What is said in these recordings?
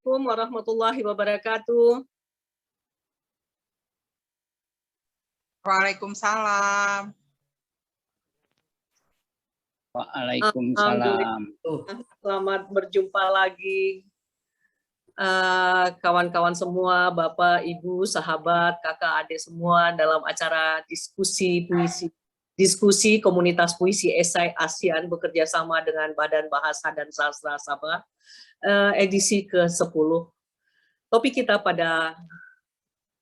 Assalamualaikum warahmatullahi wabarakatuh. Waalaikumsalam. Waalaikumsalam. Selamat berjumpa lagi kawan-kawan semua, Bapak, Ibu, sahabat, kakak, adik semua dalam acara diskusi puisi, diskusi komunitas puisi esai ASEAN bekerja sama dengan Badan Bahasa dan Sastra Sabah, edisi ke-10. Topik kita pada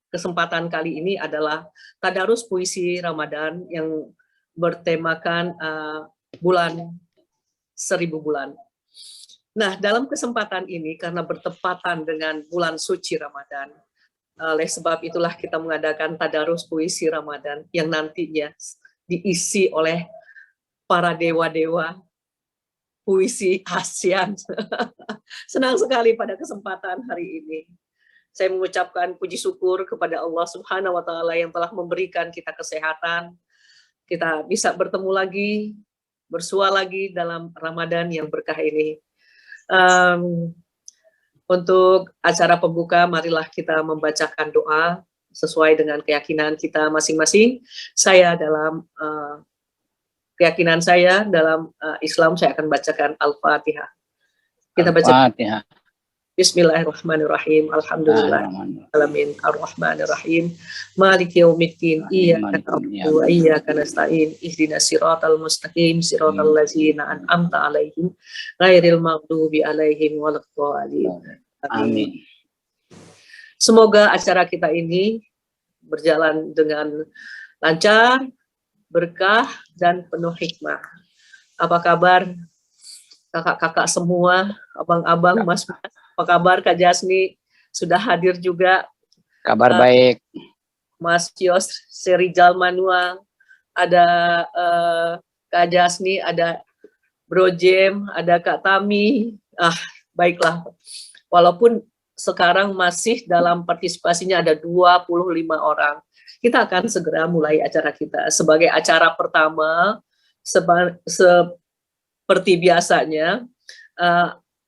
kesempatan kali ini adalah Tadarus Puisi Ramadan yang bertemakan bulan 1000 bulan. Nah, dalam kesempatan ini karena bertepatan dengan bulan suci Ramadan, oleh sebab itulah kita mengadakan Tadarus Puisi Ramadan yang nantinya diisi oleh para dewa-dewa puisi ASEAN. Senang sekali pada kesempatan hari ini. Saya mengucapkan puji syukur kepada Allah Subhanahu wa Ta'ala yang telah memberikan kita kesehatan. Kita bisa bertemu lagi, bersua lagi dalam Ramadan yang berkah ini. Untuk acara pembuka, marilah kita membacakan doa sesuai dengan keyakinan kita masing-masing. Saya dalam keyakinan saya dalam Islam, saya akan bacakan Al-Fatihah. Kita baca. Al-Fatihah. Bismillahirrahmanirrahim. Alhamdulillahirrahmanirrahim. Ar-Rahmanirrahim. Maliki yaumiddin. Iyyaka na'budu wa iyyaka nasta'in. Ihdinas siratal mustaqim. Siratal ladzina an'amta 'alaihim ghairil maghdubi 'alaihim waladdallin. Amin. Semoga acara kita ini berjalan dengan lancar, berkah, dan penuh hikmah. Apa kabar kakak-kakak semua, abang-abang, mas-mas? Apa kabar Kak Jasni? Sudah hadir juga. Kabar baik. Mas Yos Serijal Manual, ada Kak Jasni, ada Bro Jem, ada Kak Tami. Baiklah. Walaupun sekarang masih dalam partisipasinya ada 25 orang. Kita akan segera mulai acara kita. Sebagai acara pertama, seperti biasanya,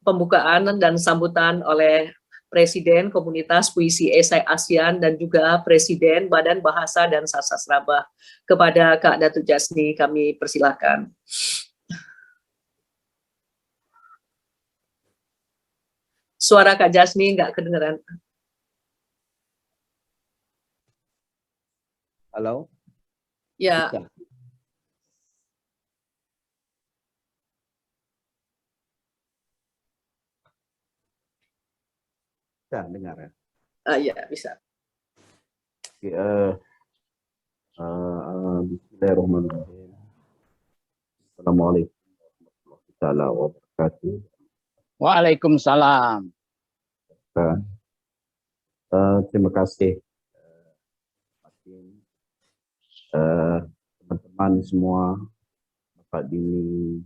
pembukaan dan sambutan oleh Presiden Komunitas Puisi Esai ASEAN dan juga Presiden Badan Bahasa dan Sastra Sabah. Kepada Kak Datu Jasni kami persilahkan. Suara Kak Jasni nggak kedengeran. Halo? Ya. Bisa. Bisa dengar ya? Iya, bisa. Bismillahirrahmanirrahim. Assalamualaikum warahmatullahi wabarakatuh. Waalaikumsalam. Terima kasih teman-teman semua, Bapak Dini,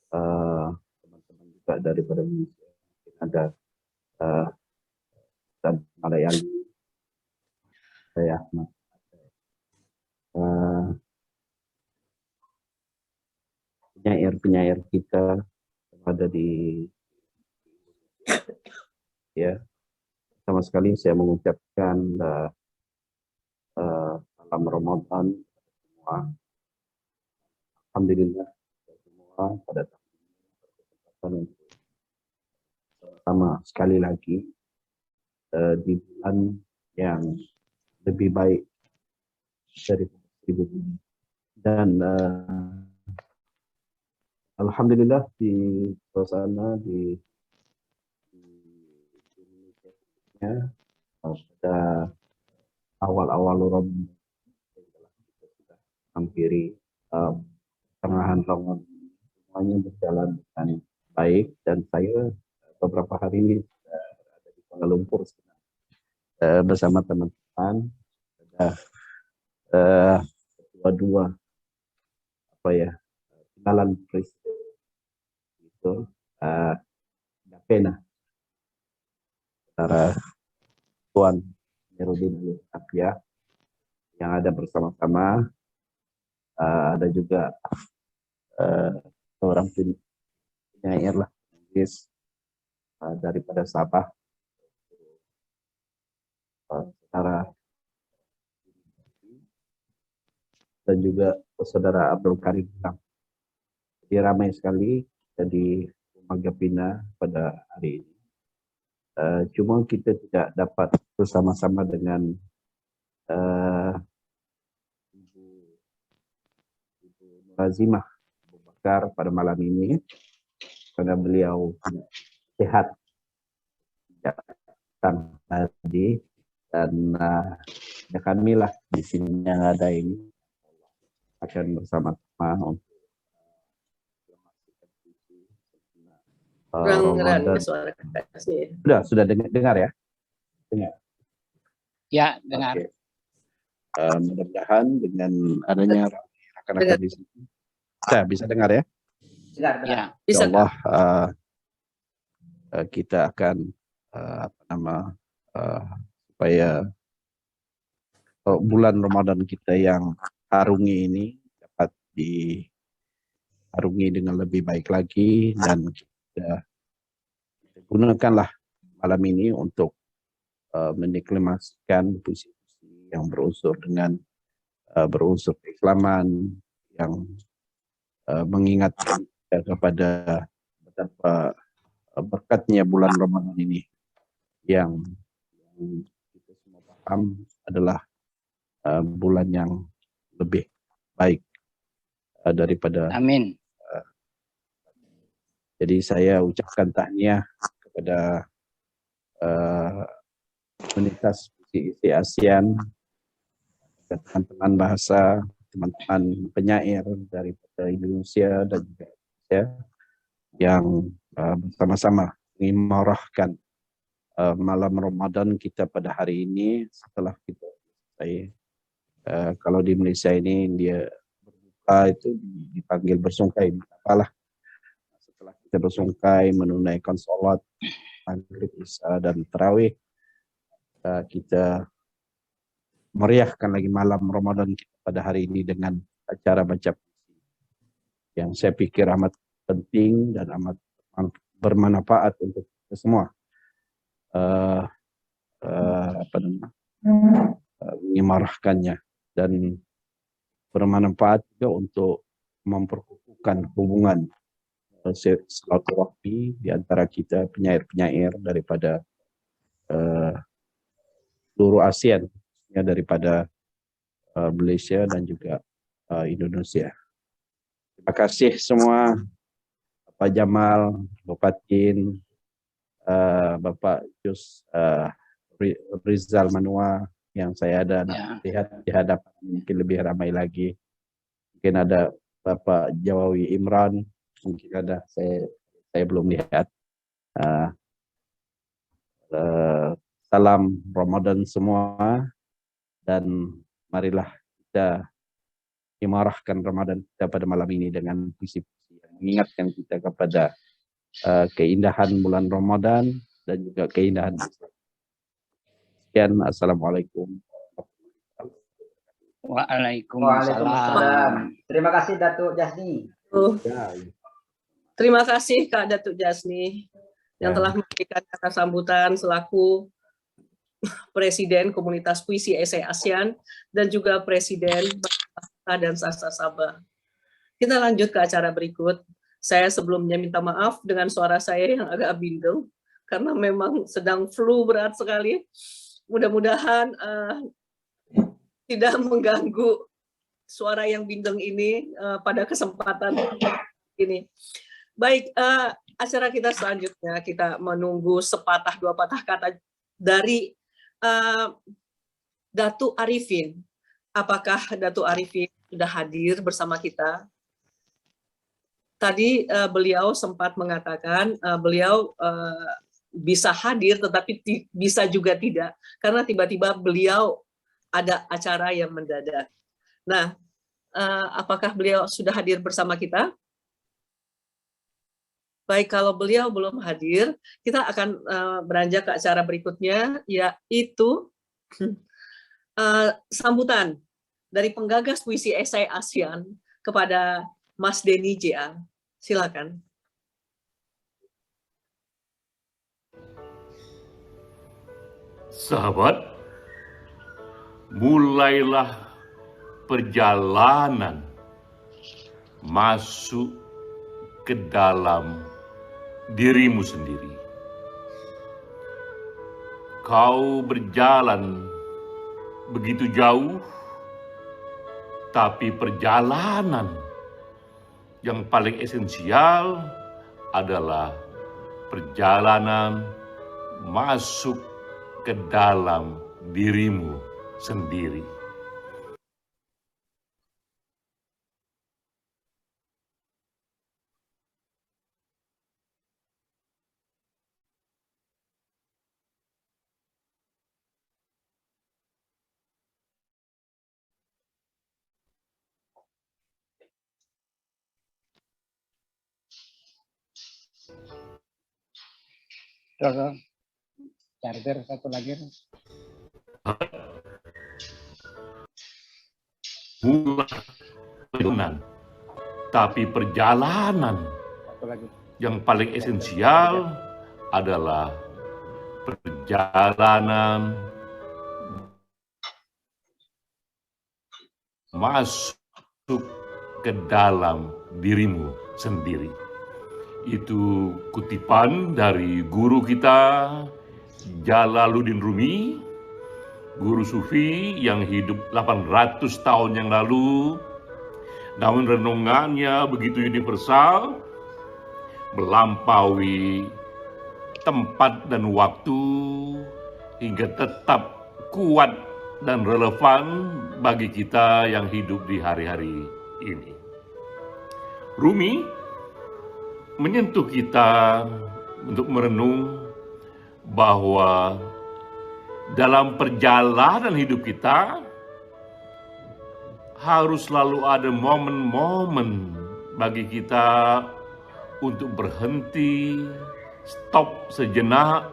teman-teman juga dari Indonesia, ada dan Malayali, saya Ahmad, penyair-penyair kita yang ada di sama sekali saya mengucapkan salam Ramadan semua. Alhamdulillah semua pada kesempatan untuk sama sekali lagi di bulan yang lebih baik dari 1000 bulan. Dan alhamdulillah di suasana di Indonesia pada awal-awal Ramadan kita sudah hampiri pertengahan Ramadan, semuanya berjalan dengan baik, dan saya beberapa hari ini berada di Kuala Lumpur bersama teman-teman, ada dua kenalan presiden itu pena antara Tuan Amiruddin Appiah yang ada bersama-sama, ada juga seorang penyair lah, daripada Sabah, saudara dan juga saudara Abdul Karim. Jadi ramai sekali jadi Rumah Gapina pada hari ini. Cuma kita tidak dapat bersama-sama dengan Ibu Nurazimah Abu Bakar pada malam ini karena beliau sehat datang tadi, dan kami lah di sini yang ada ini akan bersama-sama untuk Ramadan. Sudah dengar ya? Dengar. Ya, dengar. Okay. Mudah-mudahan dengan adanya rekan-rekan di sini, bisa dengar ya? Dengar. Ya. Bisa. Allah, kita akan supaya bulan Ramadan kita yang harungi ini dapat diharungi dengan lebih baik lagi, dan kita gunakanlah malam ini untuk mendeklamasikan puisi-puisi yang berunsur dengan berunsur keislaman, yang mengingatkan kepada betapa berkatnya bulan Ramadan ini, yang kita semua paham adalah bulan yang lebih baik daripada. Amin. Jadi saya ucapkan tahniah kepada komunitas puisi ASEAN, teman-teman bahasa, teman-teman penyair dari Indonesia dan juga Indonesia yang bersama-sama mengimarahkan malam Ramadan kita pada hari ini. Setelah kita selesai, kalau di Malaysia ini dia berbuka itu dipanggil bersungkai, apalah. Setelah kita bersungkai menunaikan sholat maghrib, isya dan tarawih, kita meriahkan lagi malam Ramadan kita pada hari ini dengan acara baca puisi yang saya pikir amat penting dan amat bermanfaat untuk kita semua. Mengimarahkannya dan bermanfaat juga untuk memperkukuhkan hubungan silaturahmi di antara kita penyair-penyair daripada seluruh ASEAN, daripada Malaysia dan juga Indonesia. Terima kasih semua, Bapak Jamal, Bapak Tin, Bapak Jus Rizal Manua yang saya ada lihat di hadapan, mungkin lebih ramai lagi. Mungkin ada Bapak Jawawi Imran, mungkin ada, saya belum lihat. Salam Ramadan semua, dan marilah kita imarahkan Ramadan kita pada malam ini dengan puisi-puisi yang mengingatkan kita kepada keindahan bulan Ramadan dan juga keindahan Islam. Sekian, assalamualaikum. Waalaikumsalam. Terima kasih Datuk Jasni. Terima kasih Kak Datuk Jasni yang telah memberikan kata sambutan selaku Presiden Komunitas Puisi Esai ASEAN dan juga Presiden Bahasa dan Sastra Sabah. Kita lanjut ke acara berikut. Saya sebelumnya minta maaf dengan suara saya yang agak bindeng karena memang sedang flu berat sekali. Mudah-mudahan tidak mengganggu suara yang bindeng ini pada kesempatan ini. Baik, acara kita selanjutnya kita menunggu sepatah dua patah kata dari Datuk Arifin. Apakah Datuk Arifin sudah hadir bersama kita? Tadi beliau sempat mengatakan beliau bisa hadir tetapi bisa juga tidak karena tiba-tiba beliau ada acara yang mendadak. Nah, apakah beliau sudah hadir bersama kita? Baik, kalau beliau belum hadir, kita akan beranjak ke acara berikutnya, yaitu sambutan dari penggagas puisi esai ASEAN kepada Mas Denny J.A. Silakan. Sahabat, mulailah perjalanan masuk ke dalam dirimu sendiri. Kau berjalan begitu jauh, tapi perjalanan yang paling esensial adalah perjalanan masuk ke dalam dirimu sendiri. Terus, charger satu lagi. Mulai perjalanan, tapi perjalanan Satu lagi. yang paling esensial adalah perjalanan masuk ke dalam dirimu sendiri. Itu kutipan dari guru kita, Jalaluddin Rumi, guru sufi yang hidup 800 tahun yang lalu. Namun renungannya begitu universal, melampaui tempat dan waktu, hingga tetap kuat dan relevan bagi kita yang hidup di hari-hari ini. Rumi menyentuh kita untuk merenung bahwa dalam perjalanan hidup kita harus selalu ada momen-momen bagi kita untuk berhenti, stop sejenak,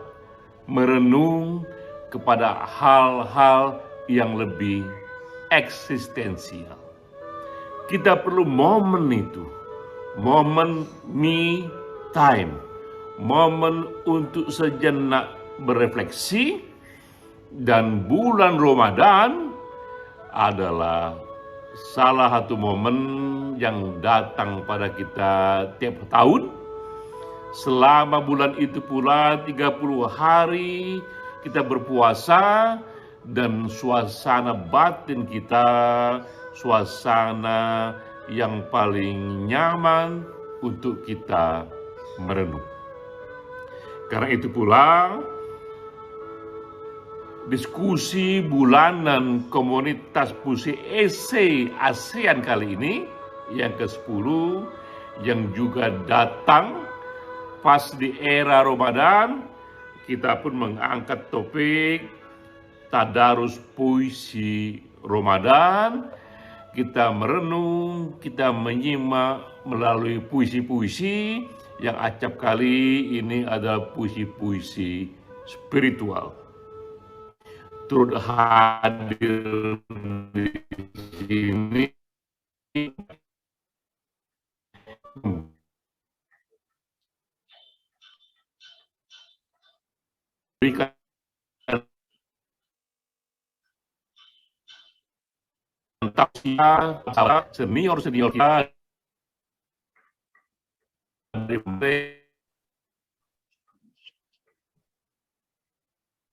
merenung kepada hal-hal yang lebih eksistensial. Kita perlu momen itu, momen me time, momen untuk sejenak berefleksi, dan bulan Ramadan adalah salah satu momen yang datang pada kita tiap tahun. Selama bulan itu pula 30 hari kita berpuasa, dan suasana batin kita suasana yang paling nyaman untuk kita merenung. Karena itu pula diskusi bulanan komunitas puisi esai ASEAN kali ini yang ke-10, yang juga datang pas di era Ramadan, kita pun mengangkat topik tadarus puisi Ramadan. Kita merenung, kita menyimak melalui puisi-puisi yang acap kali ini adalah puisi-puisi spiritual. Turut hadir di sini berikan tausiah senior-senior kita dari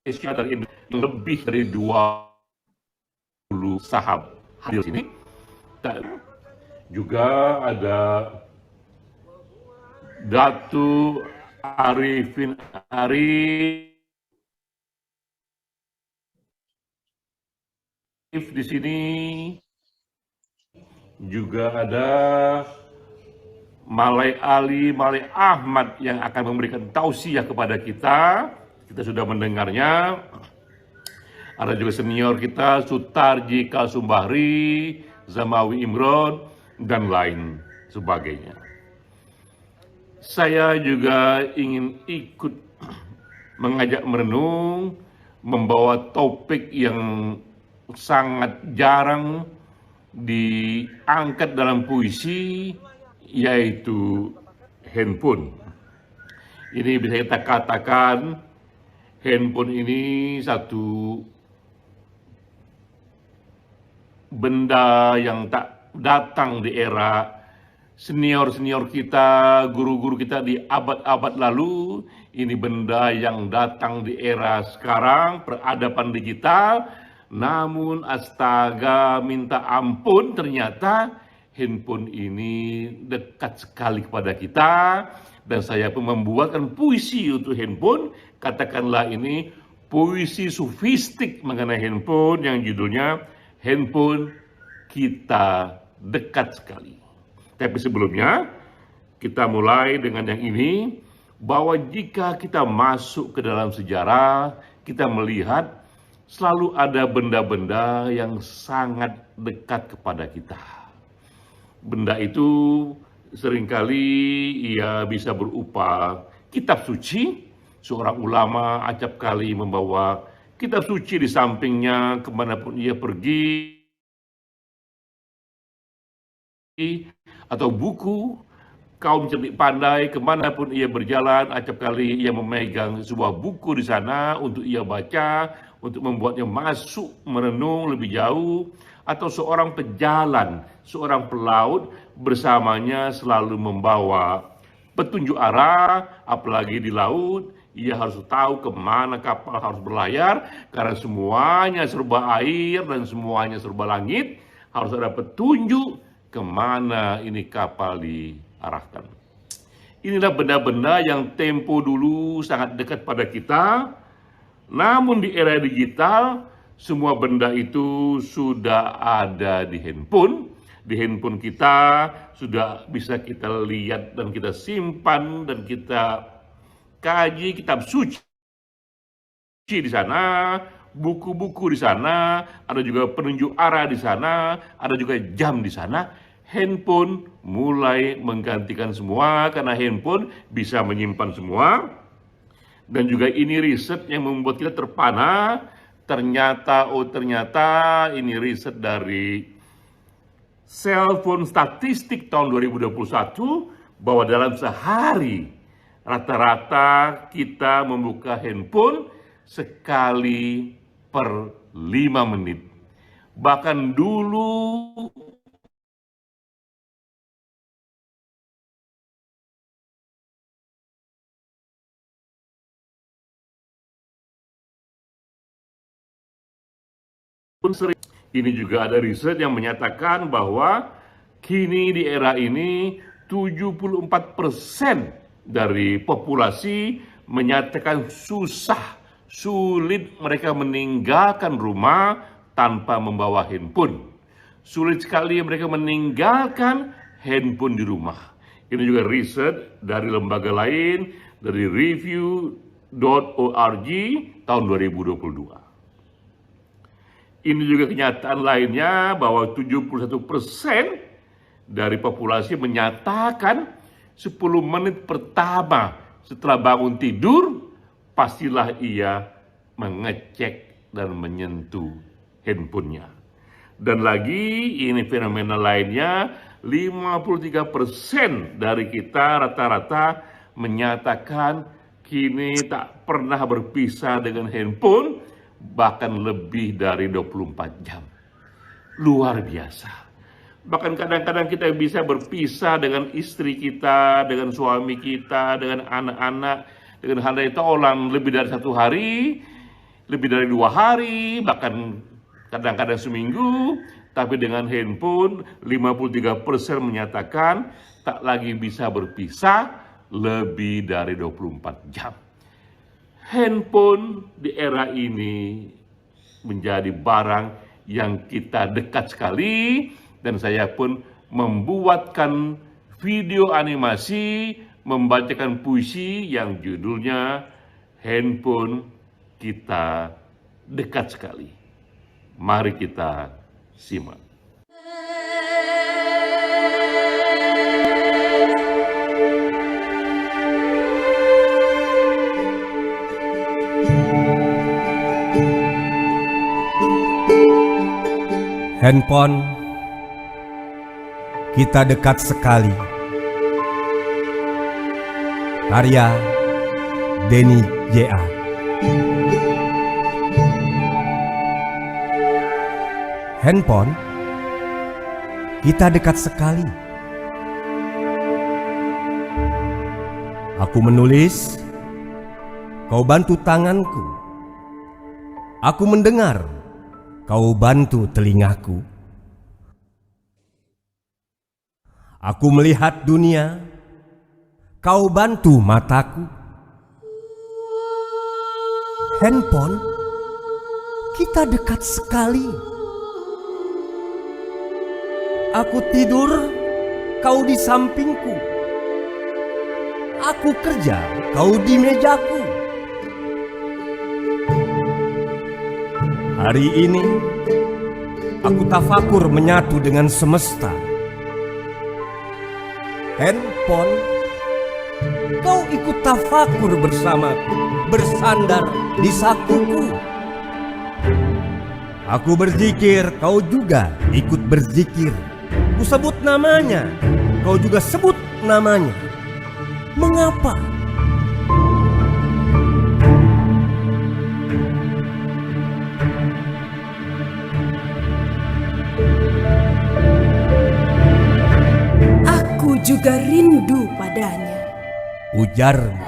Asia dan Indonesia, lebih dari 20 sahabat hadir sini. Dan juga ada Datu Arifin Arif di sini. Juga ada Malai Ali, Malai Ahmad yang akan memberikan tausiah kepada kita. Kita sudah mendengarnya. Ada juga senior kita, Sutarji Kalsumbahri, Zamawi Imron, dan lain sebagainya. Saya juga ingin ikut mengajak merenung, membawa topik yang sangat jarang diangkat dalam puisi, yaitu handphone. Ini bisa kita katakan handphone ini satu benda yang tak datang di era senior-senior kita, guru-guru kita di abad-abad lalu. Ini benda yang datang di era sekarang, peradaban digital. Namun astaga, minta ampun, ternyata handphone ini dekat sekali kepada kita. Dan saya pun membuatkan puisi untuk handphone. Katakanlah ini puisi sofistik mengenai handphone yang judulnya Handphone Kita Dekat Sekali. Tapi sebelumnya, kita mulai dengan yang ini, bahwa jika kita masuk ke dalam sejarah, kita melihat selalu ada benda-benda yang sangat dekat kepada kita. Benda itu seringkali ia bisa berupa kitab suci. Seorang ulama acap kali membawa kitab suci di sampingnya kemanapun ia pergi, atau buku. Kaum cerdik pandai kemanapun ia berjalan, acap kali ia memegang sebuah buku di sana untuk ia baca, untuk membuatnya masuk merenung lebih jauh. Atau seorang pejalan, seorang pelaut bersamanya selalu membawa petunjuk arah, apalagi di laut. Ia harus tahu kemana kapal harus berlayar, karena semuanya serba air dan semuanya serba langit. Harus ada petunjuk kemana ini kapal diarahkan. Inilah benda-benda yang tempo dulu sangat dekat pada kita. Namun di era digital, semua benda itu sudah ada di handphone. Di handphone kita sudah bisa kita lihat dan kita simpan dan kita kaji kitab suci di sana, buku-buku di sana, ada juga penunjuk arah di sana, ada juga jam di sana. Handphone mulai menggantikan semua karena handphone bisa menyimpan semua. Dan juga ini riset yang membuat kita terpana. Ternyata ini riset dari Cellphone Statistik tahun 2021 bahwa dalam sehari rata-rata kita membuka handphone sekali per 5 menit. Bahkan dulu ini juga ada riset yang menyatakan bahwa kini di era ini 74% dari populasi menyatakan sulit mereka meninggalkan rumah tanpa membawa handphone. Sulit sekali mereka meninggalkan handphone di rumah. Ini juga riset dari lembaga lain, dari review.org tahun 2022. Ini juga kenyataan lainnya bahwa 71% dari populasi menyatakan 10 menit pertama setelah bangun tidur, pastilah ia mengecek dan menyentuh handphonenya. Dan lagi ini fenomena lainnya, 53% dari kita rata-rata menyatakan kini tak pernah berpisah dengan handphone, bahkan lebih dari 24 jam. Luar biasa. Bahkan kadang-kadang kita bisa berpisah dengan istri kita, dengan suami kita, dengan anak-anak, dengan handai taulan lebih dari 1 hari, lebih dari 2 hari, bahkan kadang-kadang seminggu. Tapi dengan handphone, 53% menyatakan tak lagi bisa berpisah lebih dari 24 jam. Handphone di era ini menjadi barang yang kita dekat sekali, dan saya pun membuatkan video animasi membacakan puisi yang judulnya Handphone Kita Dekat Sekali. Mari kita simak. Handphone kita dekat sekali. Karya Denny J.A. handphone, kita dekat sekali. Aku menulis, kau bantu tanganku. Aku mendengar, kau bantu telingaku. Aku melihat dunia, kau bantu mataku. Handphone, kita dekat sekali. Aku tidur, kau di sampingku. Aku kerja, kau di mejaku. Hari ini, aku tafakur menyatu dengan semesta. Handphone, kau ikut tafakur bersamaku, bersandar di sakuku. Aku berzikir, kau juga ikut berzikir. Ku sebut namanya, kau juga sebut namanya. Mengapa? Aku juga rindu padanya, Ujarmu.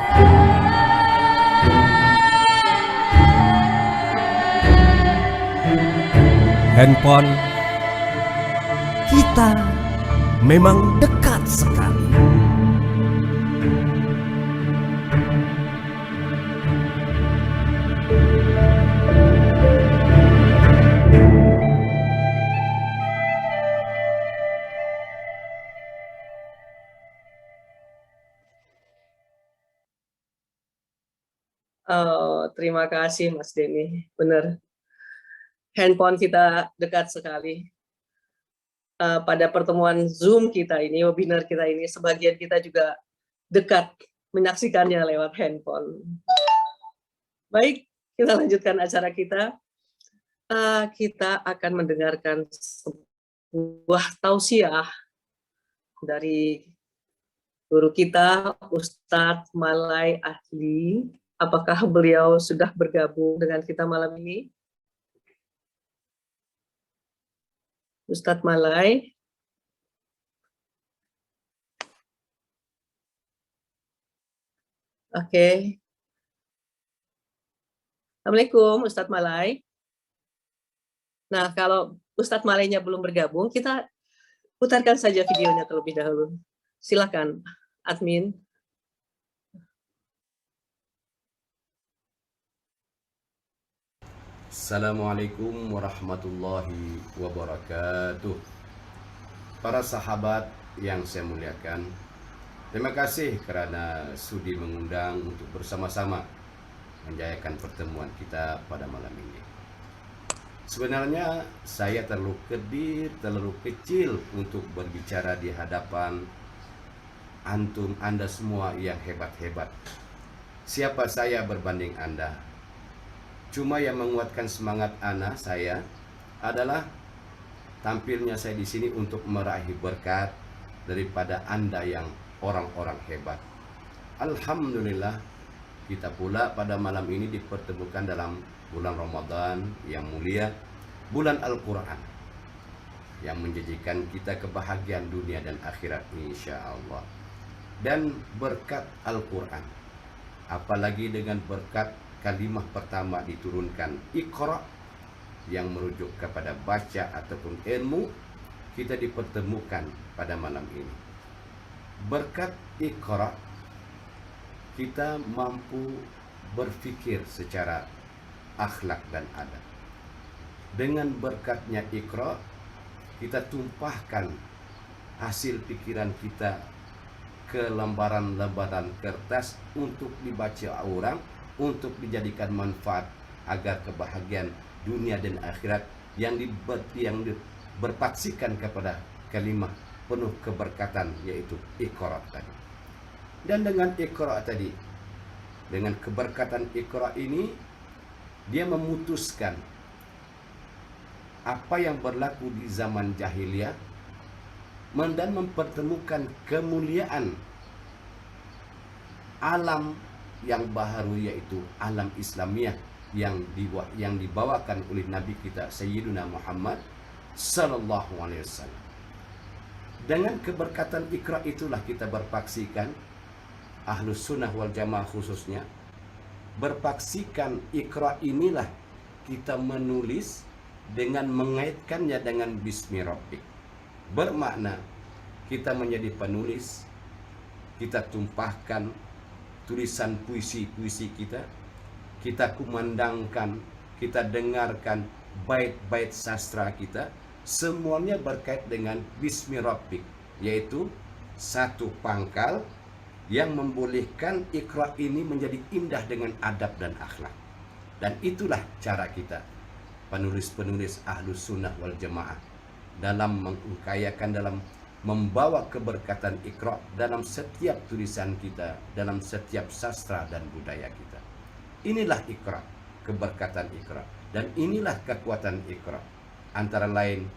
Handphone, kita memang dekat sekali. Terima kasih Mas Denny, benar. Handphone kita dekat sekali. Pada pertemuan Zoom kita ini, webinar kita ini, sebagian kita juga dekat menyaksikannya lewat handphone. Baik, kita lanjutkan acara kita. Kita akan mendengarkan sebuah tausiah dari guru kita, Ustadz Malai Ahli. Apakah beliau sudah bergabung dengan kita malam ini? Ustadz Malai. Oke. Assalamualaikum Ustadz Malai. Nah, kalau Ustadz Malainya belum bergabung, kita putarkan saja videonya terlebih dahulu. Silakan, admin. Assalamualaikum warahmatullahi wabarakatuh. Para sahabat yang saya muliakan, terima kasih kerana sudi mengundang untuk bersama-sama menjayakan pertemuan kita pada malam ini. Sebenarnya saya terlalu kecil untuk berbicara di hadapan antum, Anda semua yang hebat-hebat. Siapa saya berbanding Anda? Cuma yang menguatkan semangat saya adalah tampilnya saya di sini untuk meraih berkat daripada Anda yang orang-orang hebat. Alhamdulillah, kita pula pada malam ini dipertemukan dalam bulan Ramadan yang mulia, bulan Al-Quran, yang menjanjikan kita kebahagiaan dunia dan akhirat insya Allah. Dan berkat Al-Quran, apalagi dengan berkat kalimah pertama diturunkan Iqra, yang merujuk kepada baca ataupun ilmu, kita dipertemukan pada malam ini. Berkat Iqra, kita mampu berfikir secara akhlak dan adab. Dengan berkatnya Iqra, kita tumpahkan hasil pikiran kita ke lembaran-lembaran kertas untuk dibaca orang, untuk dijadikan manfaat agar kebahagiaan dunia dan akhirat yang berpaksikan kepada kalimah penuh keberkatan, yaitu Iqra tadi. Dan dengan Iqra tadi, dengan keberkatan Iqra ini, dia memutuskan apa yang berlaku di zaman jahiliyah dan mempertemukan kemuliaan alam yang baharu, yaitu alam Islamiyah yang dibawakan oleh Nabi kita Sayyiduna Muhammad Sallallahu Alaihi Wasallam. Dengan keberkatan Iqra itulah kita berpaksikan, Ahlus Sunnah wal Jamaah khususnya, berpaksikan Iqra inilah kita menulis dengan mengaitkannya dengan Bismi Rabbik. Bermakna kita menjadi penulis, kita tumpahkan tulisan puisi-puisi kita kumandangkan, kita dengarkan bait-bait sastra kita, semuanya berkait dengan Bismi Rabbik, yaitu satu pangkal yang membolehkan Iqra ini menjadi indah dengan adab dan akhlak. Dan itulah cara kita, penulis-penulis Ahlus Sunnah wal Jamaah, dalam mengkayakan, dalam membawa keberkatan Iqra dalam setiap tulisan kita, dalam setiap sastra dan budaya kita. Inilah Iqra, keberkatan Iqra, dan inilah kekuatan Iqra. Antara lain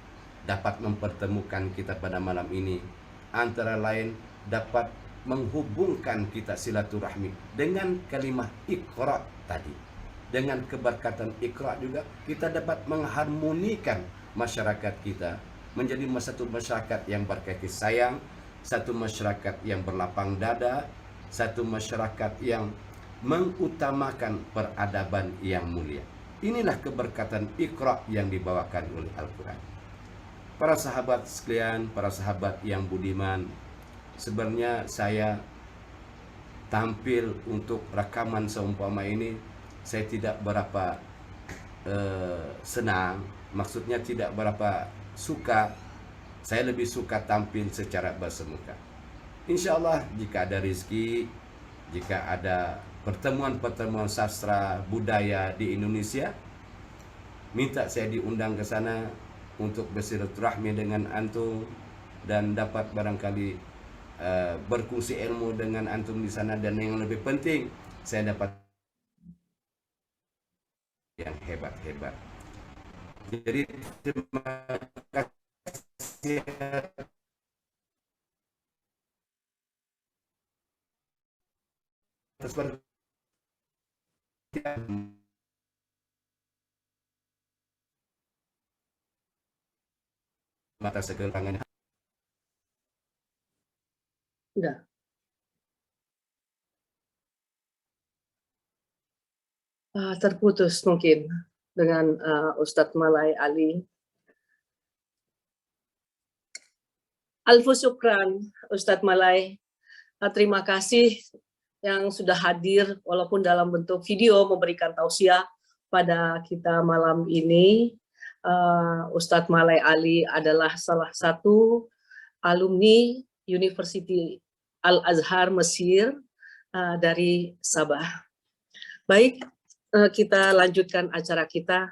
dapat mempertemukan kita pada malam ini, antara lain dapat menghubungkan kita silaturahmi dengan kalimah Iqra tadi. Dengan keberkatan Iqra juga kita dapat mengharmonikan masyarakat kita menjadi satu masyarakat yang berkasih sayang, satu masyarakat yang berlapang dada, satu masyarakat yang mengutamakan peradaban yang mulia. Inilah keberkatan Iqra yang dibawakan oleh Al-Quran. Para sahabat sekalian, para sahabat yang budiman, sebenarnya saya tampil untuk rekaman seumpama ini, saya tidak berapa senang, maksudnya tidak berapa suka. Saya lebih suka tampil secara bersemuka. Insya Allah jika ada rezeki, jika ada pertemuan-pertemuan sastra budaya di Indonesia, minta saya diundang ke sana untuk bersilaturahmi dengan antum dan dapat barangkali berkongsi ilmu dengan antum di sana, dan yang lebih penting saya dapat yang hebat-hebat. Jadi terima kasih atas mata segelangan. Udah. Terputus mungkin dengan Ustadz Malai Ali. Alfu syukran Ustadz Malai. Terima kasih yang sudah hadir walaupun dalam bentuk video memberikan tausiah pada kita malam ini. Ustadz Malai Ali adalah salah satu alumni University Al-Azhar Mesir dari Sabah. Baik, kita lanjutkan acara kita.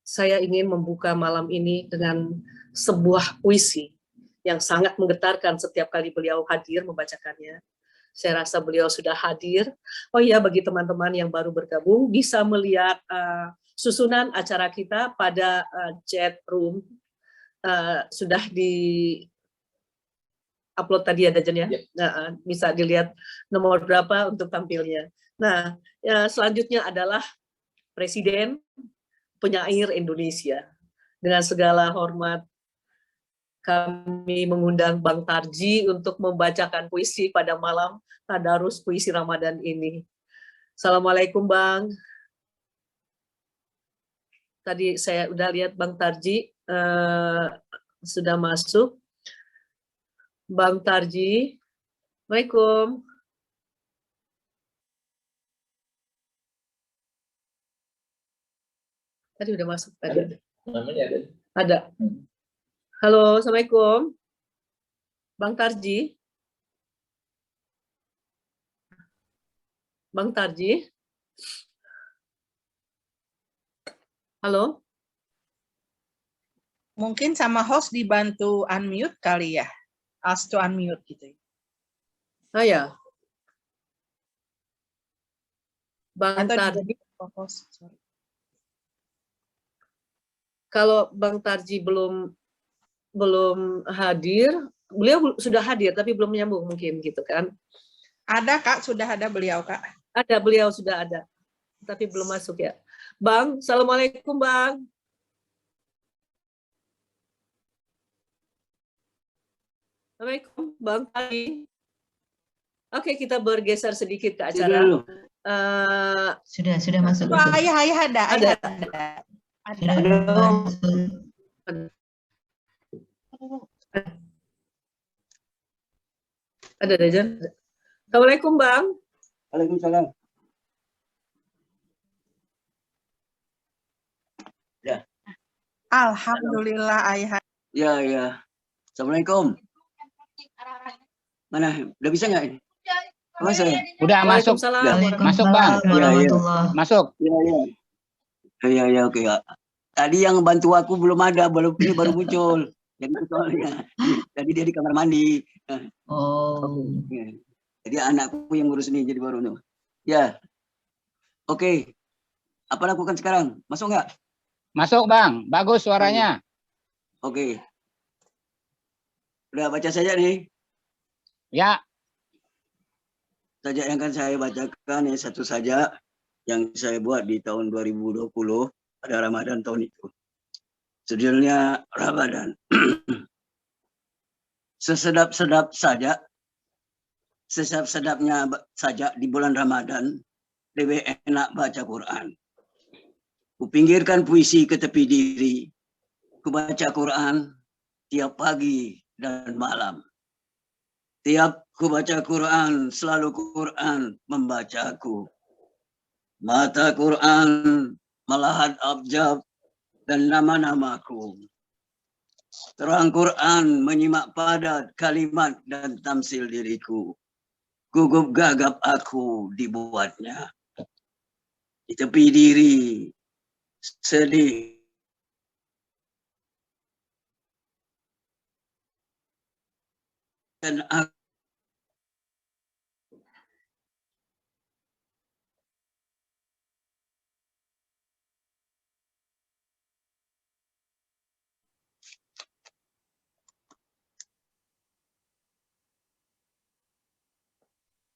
Saya ingin membuka malam ini dengan sebuah puisi yang sangat menggetarkan setiap kali beliau hadir membacakannya. Saya rasa beliau sudah hadir. Oh iya, bagi teman-teman yang baru bergabung, bisa melihat susunan acara kita pada chat room. Sudah di upload tadi ada Jen ya? Nah, bisa dilihat nomor berapa untuk tampilnya. Nah, selanjutnya adalah Presiden Penyair Indonesia. Dengan segala hormat, kami mengundang Bang Tarji untuk membacakan puisi pada malam Tadarus Puisi Ramadan ini. Assalamualaikum Bang. Tadi saya udah lihat Bang Tarji sudah masuk. Bang Tarji, Assalamualaikum. Tadi udah masuk tadi. Ada. Namanya ada. Ada. Halo, Assalamualaikum. Bang Tarji. Bang Tarji. Halo. Mungkin sama host dibantu unmute kali ya. Ask to unmute gitu. Ah ya. Bang Atau Tarji. Host, sorry. Kalau Bang Tarji belum hadir, beliau sudah hadir tapi belum menyambung mungkin gitu kan? Ada Kak, sudah ada beliau Kak. Ada, beliau sudah ada, tapi belum masuk ya. Bang, Assalamualaikum Bang. Assalamualaikum Bang Ali. Oke, kita bergeser sedikit ke acara. Sudah masuk. Oh, ayah ada. Ada Dejan. Assalamualaikum Bang. Waalaikumsalam. Alhamdulillah ayah. Ya. Assalamualaikum. Mana? Udah bisa nggak ini? Masuk ya? Udah masuk. Waalaikumsalam. Masuk, Bang. Warahmatullah. Masuk. Ya, oke ya. Tadi yang bantu aku belum ada, ini baru muncul. Jadi soalnya. Tadi dia di kamar mandi. Oh. Jadi anakku yang ngurus ini jadi baru tuh. Ya. Oke. Apa lakukan sekarang? Masuk nggak? Masuk, Bang. Bagus suaranya. Oke. Udah baca saja nih. Ya. Saja yang akan saya bacakan ya satu saja yang saya buat di tahun 2020 pada Ramadan tahun itu. Judulnya Ramadan. Sesedap-sedap saja, sesedap-sedapnya saja di bulan Ramadan, lebih enak baca Quran. Kupinggirkan puisi ke tepi diri, ku baca Quran tiap pagi dan malam. Tiap ku baca Quran, selalu Quran membacaku. Mata Quran melahat abjad dan nama-namaku. Terang Quran menyimak padat kalimat dan tamsil diriku. Gugup gagap aku dibuatnya. Di tepi diri, sedih. Dan aku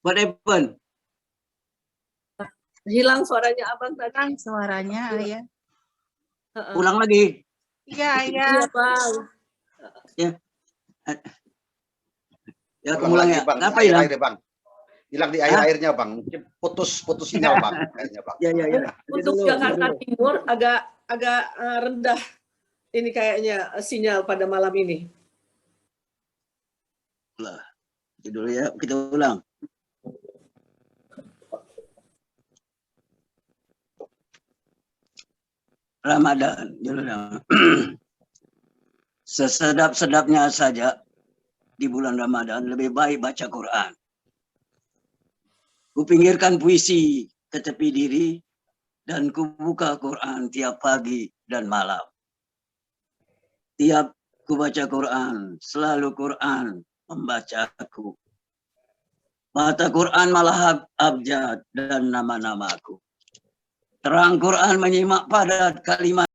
What happened? Hilang suaranya Abang tadi. Hilang suaranya ayah. Ulang lagi. Iya, Iya Bang. Ya, aku ulang ya. Kenapa hilang? Bang. Hilang di air-airnya, Bang. Mungkin putus sinyal, Bang. Ya. Untuk Jakarta Timur agak rendah ini kayaknya sinyal pada malam ini. Lah, dulu ya, kita ulang. Ramadan, sesedap-sedapnya saja di bulan Ramadan lebih baik baca Quran. Kupinggirkan puisi ke tepi diri dan kubuka Quran tiap pagi dan malam. Tiap ku baca Quran, selalu Quran membacaku. Mata Quran malah abjad dan nama-namaku. Terang Quran menyimak padat kalimat